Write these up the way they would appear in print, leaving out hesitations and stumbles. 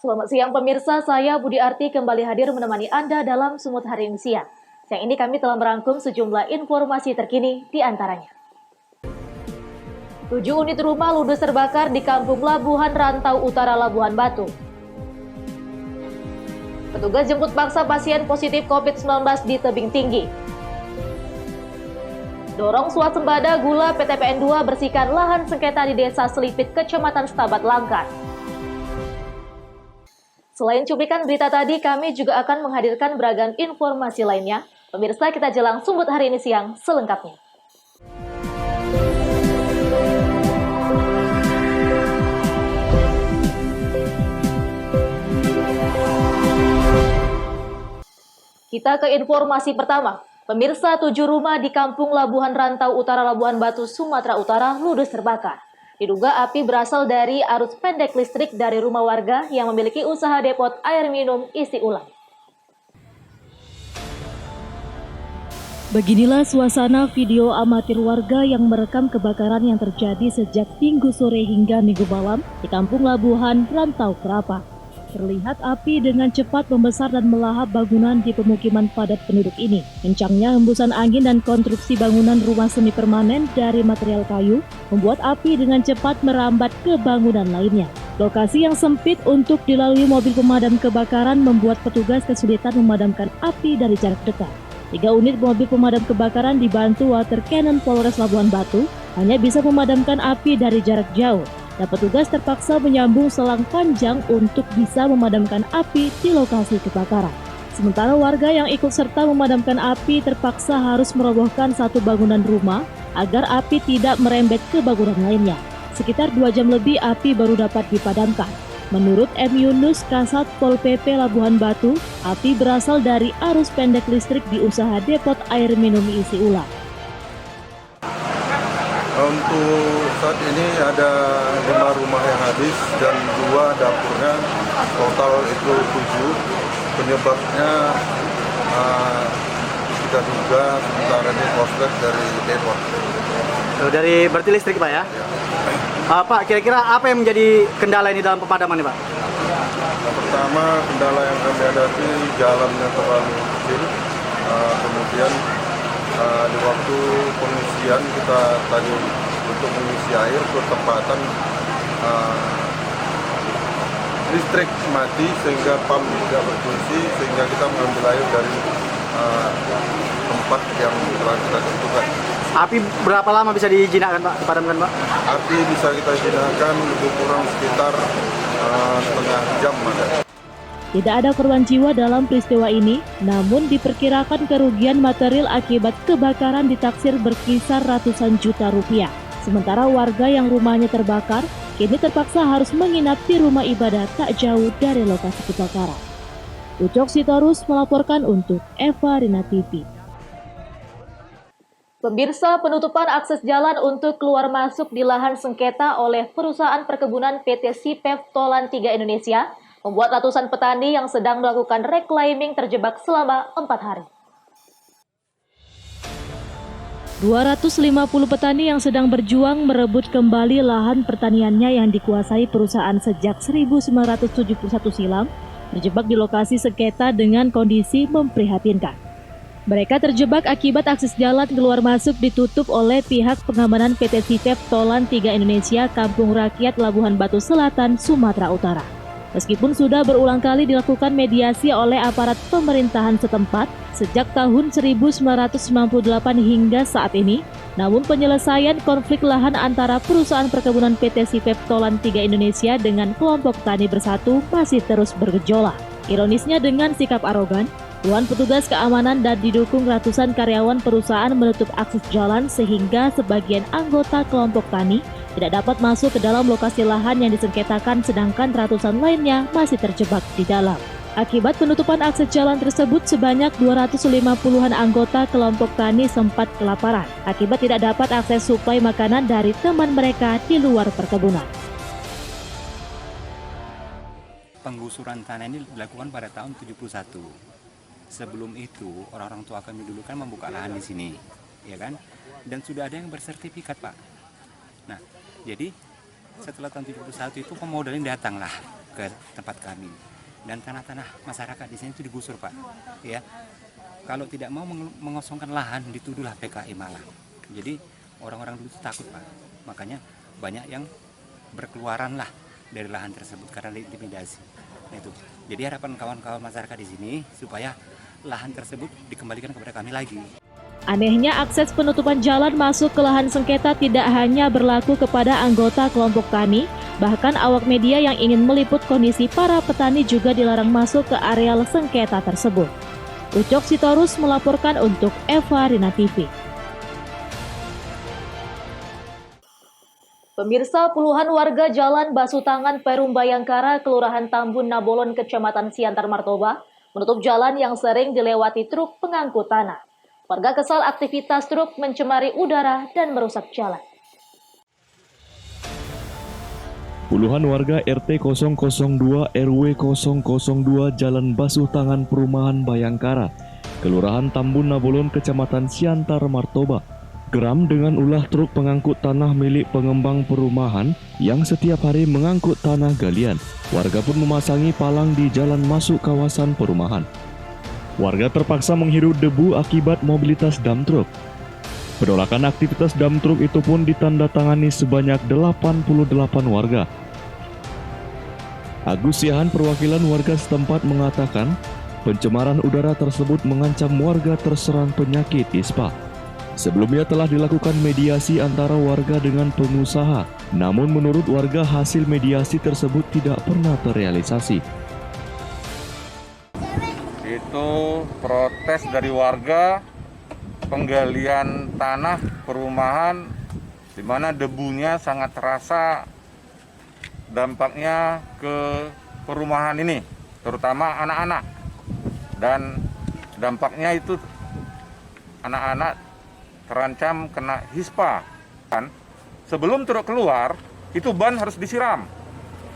Selamat siang pemirsa, saya Budi Arti kembali hadir menemani Anda dalam Sumut Hari ini siang. Siang ini kami telah merangkum sejumlah informasi terkini di antaranya. 7 unit rumah ludes terbakar di Kampung Labuhan Rantau Utara Labuhan Batu. Petugas jemput paksa pasien positif COVID-19 di Tebing Tinggi. Dorong swasembada gula PTPN 2 bersihkan lahan sengketa di Desa Selipit, Kecamatan Stabat Langkat. Selain cuplikan berita tadi, kami juga akan menghadirkan beragam informasi lainnya. Pemirsa, kita jelang Sumut Hari ini siang selengkapnya. Kita ke informasi pertama. Pemirsa, 7 rumah di Kampung Labuhan Rantau Utara Labuhan Batu, Sumatera Utara ludes terbakar. Diduga api berasal dari arus pendek listrik dari rumah warga yang memiliki usaha depot air minum isi ulang. Beginilah suasana video amatir warga yang merekam kebakaran yang terjadi sejak Minggu sore hingga Minggu malam di Kampung Labuhan Rantau Kerapa. Terlihat api dengan cepat membesar dan melahap bangunan di pemukiman padat penduduk ini. Kencangnya hembusan angin dan konstruksi bangunan rumah semi permanen dari material kayu membuat api dengan cepat merambat ke bangunan lainnya. Lokasi yang sempit untuk dilalui mobil pemadam kebakaran membuat petugas kesulitan memadamkan api dari jarak dekat. 3 unit mobil pemadam kebakaran dibantu water cannon Polres Labuhan Batu hanya bisa memadamkan api dari jarak jauh. Dan petugas terpaksa menyambung selang panjang untuk bisa memadamkan api di lokasi kebakaran. Sementara warga yang ikut serta memadamkan api terpaksa harus merobohkan satu bangunan rumah agar api tidak merembet ke bangunan lainnya. Sekitar 2 jam lebih api baru dapat dipadamkan. Menurut M. Yunus, Kasat Pol PP Labuhan Batu, api berasal dari arus pendek listrik di usaha depot air minum isi ulang. Untuk saat ini ada 5 rumah yang habis dan 2 dapurnya, total itu 7. Penyebabnya kita duga sementara ini korslet dari depot. Dari berarti listrik Pak ya? Ya. Pak, kira-kira apa yang menjadi kendala ini dalam pemadaman nih Pak? Yang pertama, kendala yang kami hadapi jalannya terlalu kecil, kemudian di waktu pengisian kita tadi untuk mengisi air ketepatan listrik mati sehingga pump tidak berfungsi sehingga kita mengambil air dari tempat yang telah kita tentukan. Api berapa lama bisa dijinakkan Pak, dipadamkan Pak? Api bisa kita jinakkan lebih kurang sekitar setengah jam ada. Tidak ada korban jiwa dalam peristiwa ini, namun diperkirakan kerugian material akibat kebakaran ditaksir berkisar ratusan juta rupiah. Sementara warga yang rumahnya terbakar, kini terpaksa harus menginap di rumah ibadah tak jauh dari lokasi kebakaran. Ucok Sitorus melaporkan untuk Eva Rina TV. Pemirsa, penutupan akses jalan untuk keluar masuk di lahan sengketa oleh perusahaan perkebunan PT Sipef Tolan 3 Indonesia membuat ratusan petani yang sedang melakukan reclaiming terjebak selama 4 hari. 250 petani yang sedang berjuang merebut kembali lahan pertaniannya yang dikuasai perusahaan sejak 1971 silam terjebak di lokasi sengketa dengan kondisi memprihatinkan. Mereka terjebak akibat akses jalan keluar masuk ditutup oleh pihak pengamanan PT Sipef Tolan 3 Indonesia Kampung Rakyat Labuhan Batu Selatan, Sumatera Utara. Meskipun sudah berulang kali dilakukan mediasi oleh aparat pemerintahan setempat sejak tahun 1998 hingga saat ini, namun penyelesaian konflik lahan antara perusahaan perkebunan PT Sipef Tolan 3 Indonesia dengan kelompok tani bersatu masih terus bergejolak. Ironisnya dengan sikap arogan, puluhan petugas keamanan dan didukung ratusan karyawan perusahaan menutup akses jalan sehingga sebagian anggota kelompok tani tidak dapat masuk ke dalam lokasi lahan yang disengketakan sedangkan ratusan lainnya masih terjebak di dalam. Akibat penutupan akses jalan tersebut sebanyak 250-an anggota kelompok tani sempat kelaparan akibat tidak dapat akses suplai makanan dari teman mereka di luar perkebunan. Penggusuran tanah ini dilakukan pada tahun 71. Sebelum itu orang-orang tua kami dulu kan membuka lahan di sini, ya kan? Dan sudah ada yang bersertifikat Pak. Nah, jadi setelah tahun 71 itu pemodalnya datanglah ke tempat kami. Dan tanah-tanah masyarakat di sini itu digusur, Pak. Ya, kalau tidak mau mengosongkan lahan dituduhlah PKI malah. Jadi orang-orang dulu itu takut, Pak. Makanya banyak yang berkeluaran lah dari lahan tersebut karena intimidasi. Nah, itu. Jadi harapan kawan-kawan masyarakat di sini supaya lahan tersebut dikembalikan kepada kami lagi. Anehnya, akses penutupan jalan masuk ke lahan sengketa tidak hanya berlaku kepada anggota kelompok tani, bahkan awak media yang ingin meliput kondisi para petani juga dilarang masuk ke areal sengketa tersebut. Ucok Sitorus melaporkan untuk Eva Rina TV. Pemirsa, puluhan warga Jalan Basutangan Perum Bayangkara, Kelurahan Tambun Nabolon, Kecamatan Siantar Martoba, menutup jalan yang sering dilewati truk pengangkut tanah. Warga kesal aktivitas truk mencemari udara dan merusak jalan. Puluhan warga RT 002 RW 002 Jalan Basutangan Perumahan Bayangkara, Kelurahan Tambun Nabolon, Kecamatan Siantar Martoba, geram dengan ulah truk pengangkut tanah milik pengembang perumahan yang setiap hari mengangkut tanah galian. Warga pun memasangi palang di jalan masuk kawasan perumahan. Warga terpaksa menghirup debu akibat mobilitas dump truk. Penolakan aktivitas dump truk itu pun ditandatangani sebanyak 88 warga. Agus Siahan, perwakilan warga setempat, mengatakan pencemaran udara tersebut mengancam warga terserang penyakit ispa. Sebelumnya telah dilakukan mediasi antara warga dengan pengusaha, namun menurut warga hasil mediasi tersebut tidak pernah terrealisasi. Itu protes dari warga penggalian tanah perumahan di mana debunya sangat terasa dampaknya ke perumahan ini, terutama anak-anak. Dan dampaknya itu anak-anak terancam kena hispa. Kan sebelum truk keluar, itu ban harus disiram.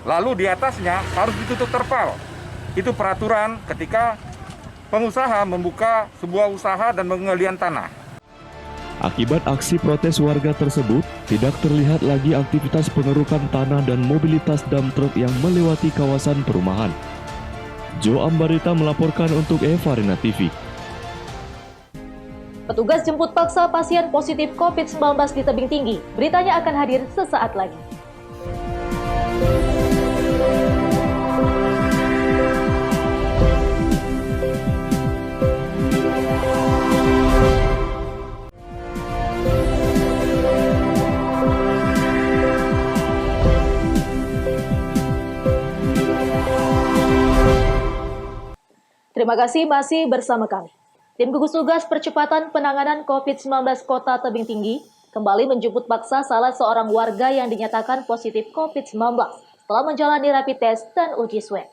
Lalu di atasnya harus ditutup terpal. Itu peraturan ketika pengusaha membuka sebuah usaha dan penggalian tanah. Akibat aksi protes warga tersebut, tidak terlihat lagi aktivitas pengerukan tanah dan mobilitas dump truk yang melewati kawasan perumahan. Jo Ambarita melaporkan untuk Eva Rina TV. Petugas jemput paksa pasien positif COVID-19 di Tebing Tinggi. Beritanya akan hadir sesaat lagi. Terima kasih masih bersama kami. Tim gugus tugas percepatan penanganan COVID-19 Kota Tebing Tinggi kembali menjemput paksa salah seorang warga yang dinyatakan positif COVID-19 setelah menjalani rapid test dan uji swab.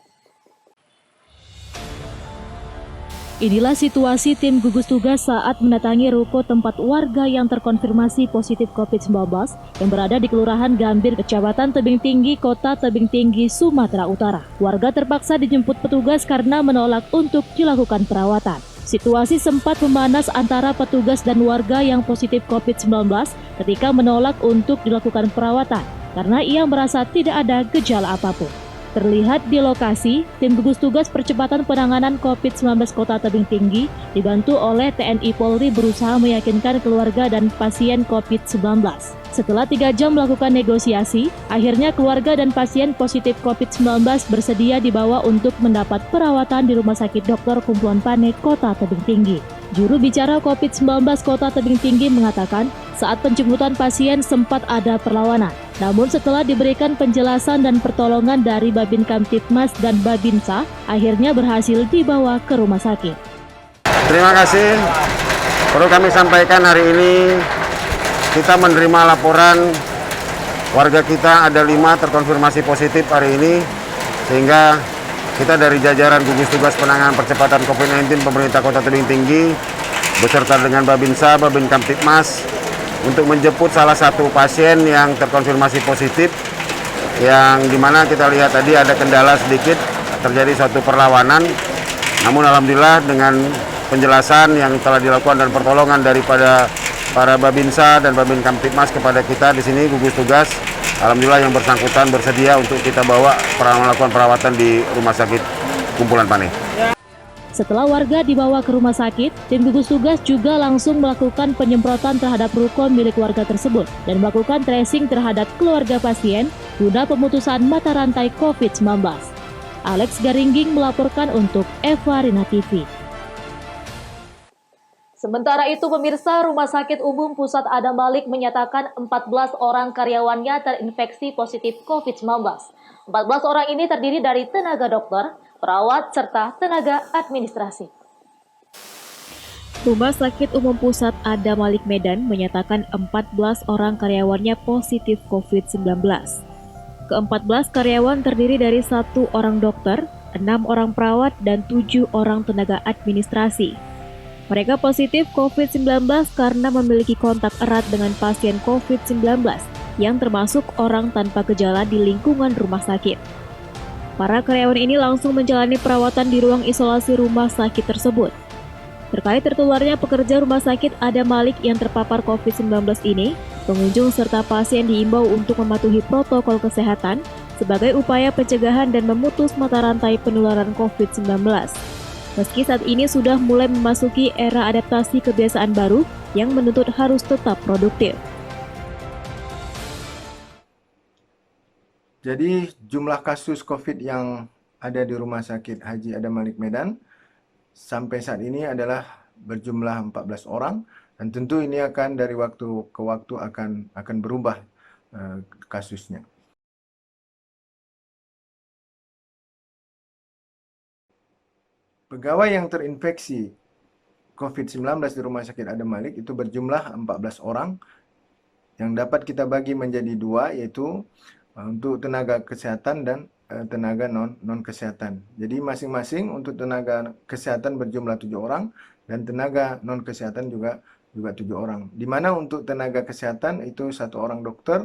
Inilah situasi tim gugus tugas saat mendatangi ruko tempat warga yang terkonfirmasi positif COVID-19 yang berada di Kelurahan Gambir, Kecamatan Tebing Tinggi, Kota Tebing Tinggi, Sumatera Utara. Warga terpaksa dijemput petugas karena menolak untuk dilakukan perawatan. Situasi sempat memanas antara petugas dan warga yang positif COVID-19 ketika menolak untuk dilakukan perawatan karena ia merasa tidak ada gejala apapun. Terlihat di lokasi, tim gugus tugas percepatan penanganan COVID-19 Kota Tebing Tinggi dibantu oleh TNI Polri berusaha meyakinkan keluarga dan pasien COVID-19. Setelah 3 jam melakukan negosiasi, akhirnya keluarga dan pasien positif COVID-19 bersedia dibawa untuk mendapat perawatan di Rumah Sakit Dr. Kumpulan Pane Kota Tebing Tinggi. Juru bicara COVID-19 Kota Tebing Tinggi mengatakan saat penjemputan pasien sempat ada perlawanan. Namun setelah diberikan penjelasan dan pertolongan dari Babin Kamtibmas dan Babinsa, akhirnya berhasil dibawa ke rumah sakit. Terima kasih. Perlu kami sampaikan hari ini kita menerima laporan warga kita ada 5 terkonfirmasi positif hari ini, sehingga kita dari jajaran gugus tugas penanganan percepatan COVID-19 pemerintah Kota Tebing Tinggi beserta dengan Babinsa, Babin Kamtibmas untuk menjemput salah satu pasien yang terkonfirmasi positif, yang dimana kita lihat tadi ada kendala sedikit, terjadi suatu perlawanan. Namun alhamdulillah dengan penjelasan yang telah dilakukan dan pertolongan daripada para Babinsa dan Babin Kamtibmas kepada kita di sini gugus tugas, Alhamdulillah yang bersangkutan bersedia untuk kita bawa melakukan perawatan di Rumah Sakit Kumpulan Paneh. Setelah warga dibawa ke rumah sakit, tim gugus tugas juga langsung melakukan penyemprotan terhadap ruko milik warga tersebut dan melakukan tracing terhadap keluarga pasien guna pemutusan mata rantai COVID-19. Alex Garingging melaporkan untuk Eva Rina TV. Sementara itu, pemirsa, Rumah Sakit Umum Pusat Adam Malik menyatakan 14 orang karyawannya terinfeksi positif COVID-19. 14 orang ini terdiri dari tenaga dokter, perawat, serta tenaga administrasi. Rumah Sakit Umum Pusat Adam Malik Medan menyatakan 14 orang karyawannya positif COVID-19. Ke-14 karyawan terdiri dari 1 orang dokter, 6 orang perawat, dan 7 orang tenaga administrasi. Mereka positif COVID-19 karena memiliki kontak erat dengan pasien COVID-19 yang termasuk orang tanpa gejala di lingkungan rumah sakit. Para karyawan ini langsung menjalani perawatan di ruang isolasi rumah sakit tersebut. Terkait tertularnya pekerja rumah sakit Adam Malik yang terpapar COVID-19 ini, pengunjung serta pasien diimbau untuk mematuhi protokol kesehatan sebagai upaya pencegahan dan memutus mata rantai penularan COVID-19. Meski saat ini sudah mulai memasuki era adaptasi kebiasaan baru yang menuntut harus tetap produktif. Jadi jumlah kasus COVID yang ada di Rumah Sakit Haji Adam Malik Medan sampai saat ini adalah berjumlah 14 orang dan tentu ini akan dari waktu ke waktu akan berubah kasusnya. Pegawai yang terinfeksi COVID-19 di Rumah Sakit Adam Malik itu berjumlah 14 orang yang dapat kita bagi menjadi 2, yaitu untuk tenaga kesehatan dan tenaga non-kesehatan. Jadi masing-masing untuk tenaga kesehatan berjumlah 7 orang dan tenaga non-kesehatan juga 7 orang. Di mana untuk tenaga kesehatan itu 1 orang dokter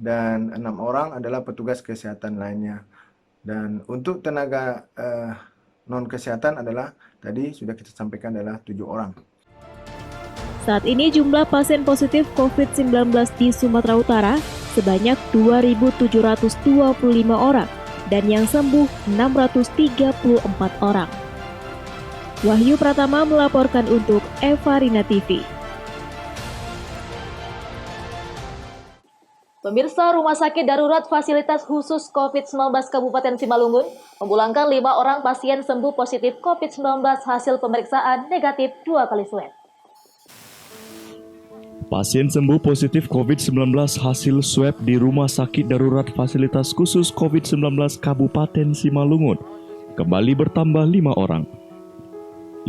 dan 6 orang adalah petugas kesehatan lainnya. Dan untuk tenaga non-kesehatan adalah, tadi sudah kita sampaikan, adalah 7 orang. Saat ini jumlah pasien positif COVID-19 di Sumatera Utara sebanyak 2.725 orang dan yang sembuh 634 orang. Wahyu Pratama melaporkan untuk Eva Rina TV. Pemirsa, Rumah Sakit Darurat Fasilitas Khusus COVID-19 Kabupaten Simalungun memulangkan 5 orang pasien sembuh positif COVID-19 hasil pemeriksaan negatif 2 kali swab. Pasien sembuh positif COVID-19 hasil swab di Rumah Sakit Darurat Fasilitas Khusus COVID-19 Kabupaten Simalungun kembali bertambah 5 orang.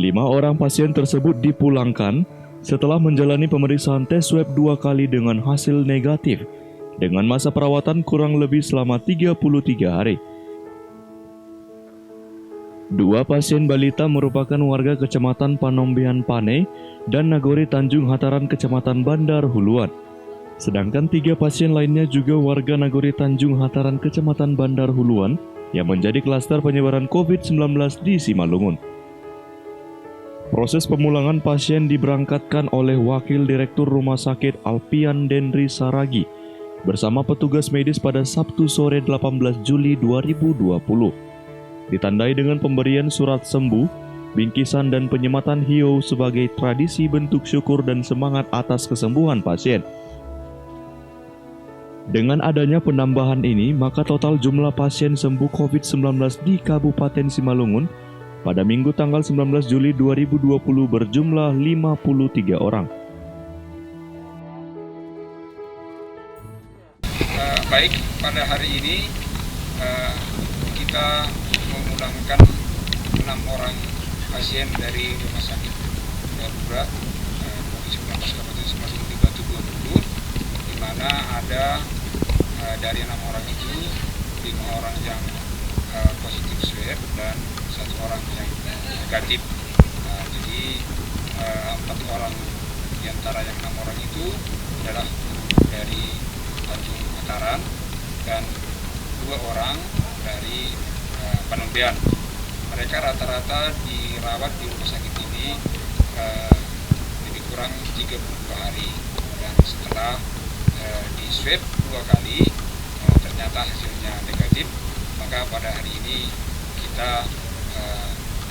5 orang pasien tersebut dipulangkan setelah menjalani pemeriksaan tes swab 2 kali dengan hasil negatif, dengan masa perawatan kurang lebih selama 33 hari. 2 pasien balita merupakan warga Kecamatan Panombean Paneh dan Nagori Tanjung Hataran Kecamatan Bandar Huluan. Sedangkan 3 pasien lainnya juga warga Nagori Tanjung Hataran Kecamatan Bandar Huluan yang menjadi klaster penyebaran COVID-19 di Simalungun. Proses pemulangan pasien diberangkatkan oleh Wakil Direktur Rumah Sakit Alpian Denri Saragi bersama petugas medis pada Sabtu sore 18 Juli 2020. Ditandai dengan pemberian surat sembuh, bingkisan dan penyematan hiu sebagai tradisi bentuk syukur dan semangat atas kesembuhan pasien. Dengan adanya penambahan ini, maka total jumlah pasien sembuh COVID-19 di Kabupaten Simalungun pada Minggu tanggal 19 Juli 2020 berjumlah 53 orang. Baik, pada hari ini kita memulangkan 6 orang pasien dari Rumah Sakit Darurat COVID-19 Kabupaten Simalungun di Batu 20, di mana ada dari 6 orang itu 5 orang yang positif swab dan 1 orang yang negatif. Jadi 4 orang di antara yang 6 orang itu adalah dari Tanjung Hataran dan 2 orang dari Panombean. Mereka rata-rata dirawat di rumah sakit ini lebih kurang 32 hari dan setelah di swab 2 kali ternyata hasilnya negatif, maka pada hari ini kita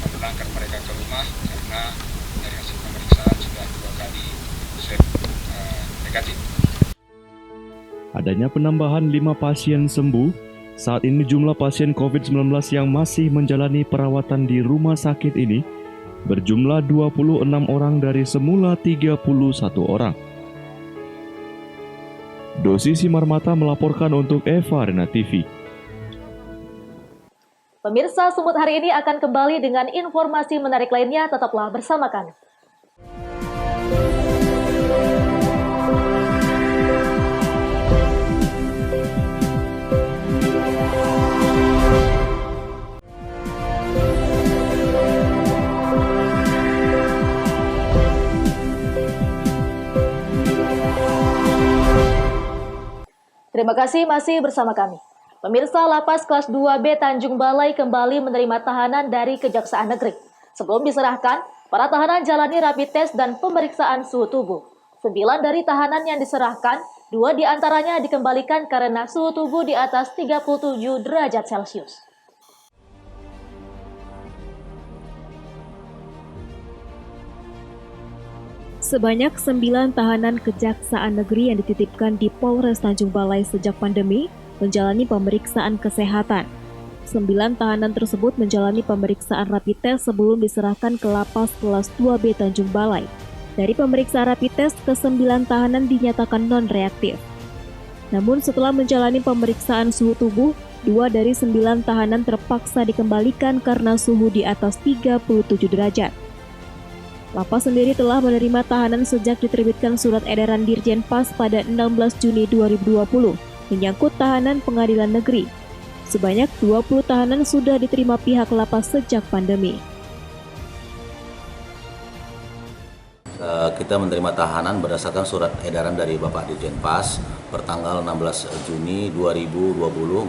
memulangkan mereka ke rumah karena dari hasil pemeriksaan sudah 2 kali swab negatif. Adanya penambahan 5 pasien sembuh, saat ini jumlah pasien COVID-19 yang masih menjalani perawatan di rumah sakit ini berjumlah 26 orang dari semula 31 orang. Dosi Simarmata melaporkan untuk Eva Arena TV. Pemirsa, Sumut hari ini akan kembali dengan informasi menarik lainnya. Tetaplah bersama kami. Terima kasih masih bersama kami. Pemirsa, Lapas Kelas 2B Tanjung Balai kembali menerima tahanan dari Kejaksaan Negeri. Sebelum diserahkan, para tahanan jalani rapid test dan pemeriksaan suhu tubuh. 9 dari tahanan yang diserahkan, 2 diantaranya dikembalikan karena suhu tubuh di atas 37 derajat Celcius. Sebanyak 9 tahanan Kejaksaan Negeri yang dititipkan di Polres Tanjung Balai sejak pandemi menjalani pemeriksaan kesehatan. 9 tahanan tersebut menjalani pemeriksaan rapid test sebelum diserahkan ke Lapas Kelas 2B Tanjung Balai. Dari pemeriksaan rapid test, ke-9 tahanan dinyatakan non-reaktif. Namun setelah menjalani pemeriksaan suhu tubuh, 2 dari 9 tahanan terpaksa dikembalikan karena suhu di atas 37 derajat. Lapas sendiri telah menerima tahanan sejak diterbitkan surat edaran Dirjen Pas pada 16 Juni 2020 menyangkut tahanan pengadilan negeri. Sebanyak 20 tahanan sudah diterima pihak lapas sejak pandemi. Kita menerima tahanan berdasarkan surat edaran dari Bapak Dirjen Pas pertanggal 16 Juni 2020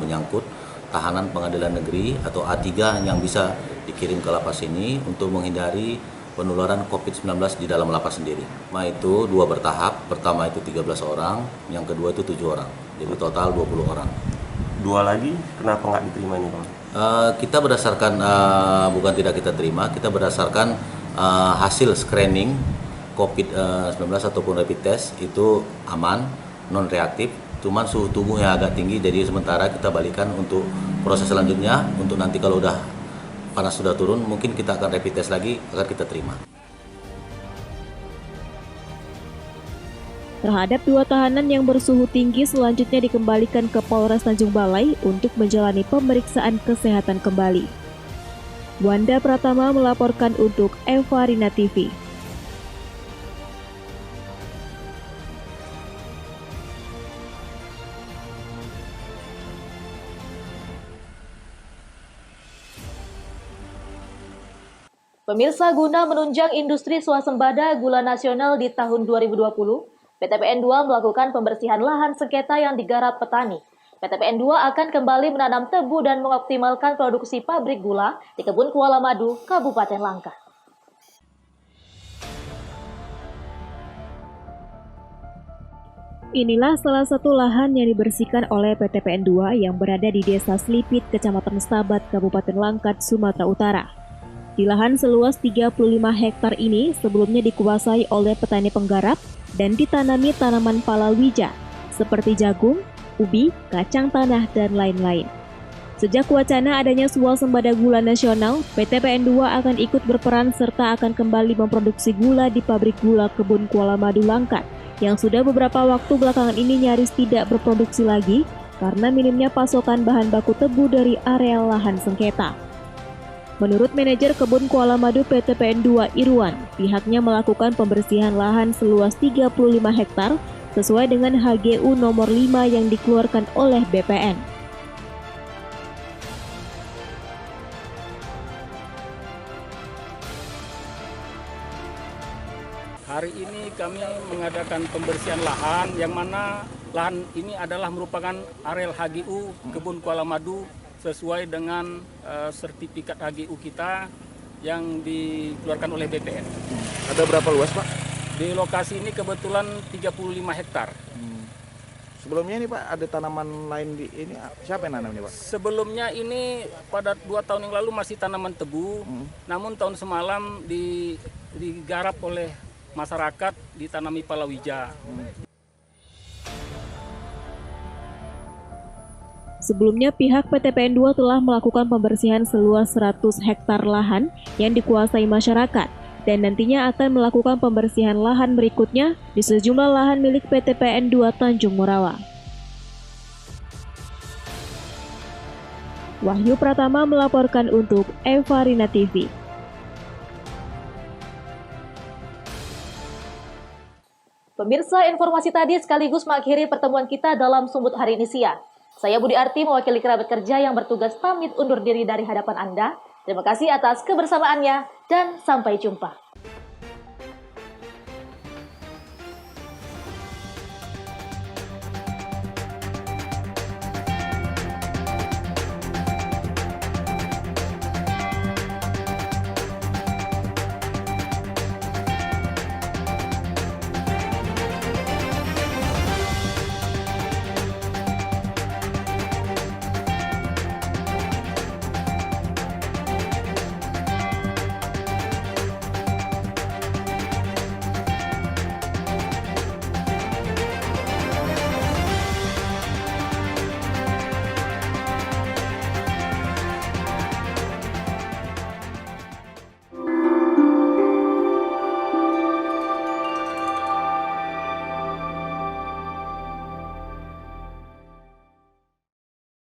menyangkut tahanan pengadilan negeri atau A3 yang bisa dikirim ke lapas ini untuk menghindari penularan COVID-19 di dalam lapas sendiri. Itu 2 bertahap, pertama itu 13 orang, yang kedua itu 7 orang. Jadi total 20 orang. 2 lagi, kenapa nggak diterima ini, Pak? Kita berdasarkan, bukan tidak kita terima, kita berdasarkan hasil screening COVID-19 ataupun rapid test itu aman, non-reaktif, cuman suhu tubuhnya agak tinggi, jadi sementara kita balikan untuk proses selanjutnya, untuk nanti kalau udah panas sudah turun, mungkin kita akan rapid test lagi agar kita terima. Terhadap 2 tahanan yang bersuhu tinggi selanjutnya dikembalikan ke Polres Tanjung Balai untuk menjalani pemeriksaan kesehatan kembali. Wanda Pratama melaporkan untuk Eva Arena TV. Pemirsa, guna menunjang industri swasembada gula nasional di tahun 2020, PTPN 2 melakukan pembersihan lahan sengketa yang digarap petani. PTPN 2 akan kembali menanam tebu dan mengoptimalkan produksi pabrik gula di Kebun Kuala Madu, Kabupaten Langkat. Inilah salah satu lahan yang dibersihkan oleh PTPN 2 yang berada di Desa Slipit, Kecamatan Stabat, Kabupaten Langkat, Sumatera Utara. Di lahan seluas 35 hektar ini sebelumnya dikuasai oleh petani penggarap dan ditanami tanaman palawija seperti jagung, ubi, kacang tanah, dan lain-lain. Sejak wacana adanya swasembada gula nasional, PTPN 2 akan ikut berperan serta akan kembali memproduksi gula di pabrik gula Kebun Kuala Madu Langkat yang sudah beberapa waktu belakangan ini nyaris tidak berproduksi lagi karena minimnya pasokan bahan baku tebu dari areal lahan sengketa. Menurut manajer Kebun Kuala Madu PTPN 2 Irwan, pihaknya melakukan pembersihan lahan seluas 35 hektar sesuai dengan HGU nomor 5 yang dikeluarkan oleh BPN. Hari ini kami mengadakan pembersihan lahan yang mana lahan ini adalah merupakan areal HGU Kebun Kuala Madu sesuai dengan sertifikat HGU kita yang dikeluarkan oleh BPN. Ada berapa luas, Pak? Di lokasi ini kebetulan 35 hektar. Sebelumnya ini Pak ada tanaman lain di ini, siapa yang nanam ini Pak? Sebelumnya ini pada 2 tahun yang lalu masih tanaman tebu, namun tahun semalam digarap oleh masyarakat ditanami palawija. Sebelumnya pihak PT PN2 telah melakukan pembersihan seluas 100 hektar lahan yang dikuasai masyarakat dan nantinya akan melakukan pembersihan lahan berikutnya di sejumlah lahan milik PT PN2 Tanjung Morawa. Wahyu Pratama melaporkan untuk Evarina TV. Pemirsa, informasi tadi sekaligus mengakhiri pertemuan kita dalam Sumbut hari ini siang. Saya Budi Arti mewakili kerabat kerja yang bertugas pamit undur diri dari hadapan Anda. Terima kasih atas kebersamaannya dan sampai jumpa.